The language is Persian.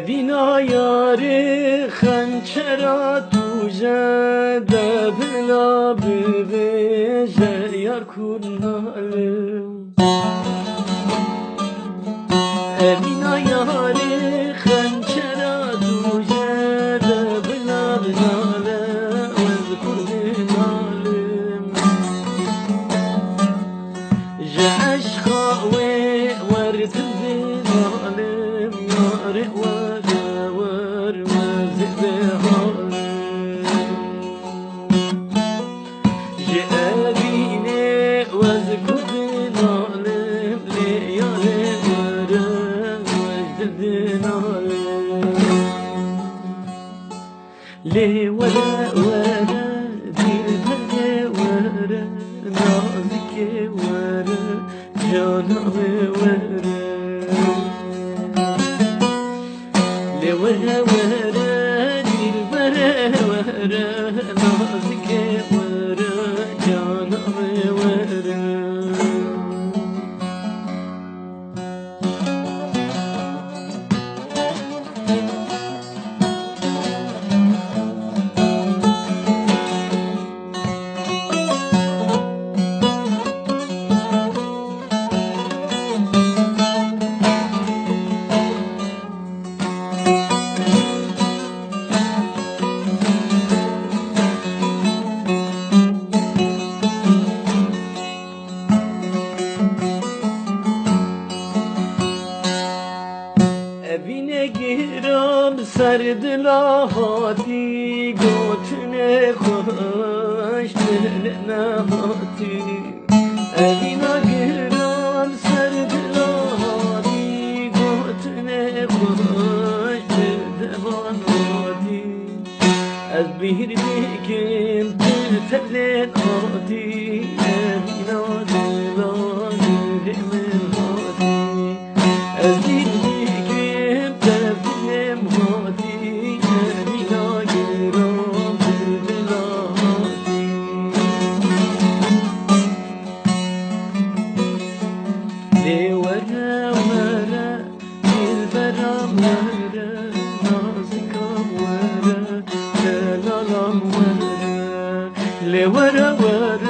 بنا یاری خنچرا توجه دبلا ببیجه یار کنالم بنا یاری خنچرا توجه دبلا بناله وذکر بنالم جه عشقاوی ورد بنالم یار لي ورا ورا دلبر ورا نازك ورا جانا ورا لي ورا ورا دلبر ورا نازك ورا جانا ورا بینه گیرم سرد لاحاتی گوتنه خوش دل نهاتی بینه گیرم سرد لاحاتی گوتنه خوش دل نهاتی از بیر دیگم دل تبلن آتی بینه دلان من هاتی از بیر ورا ورا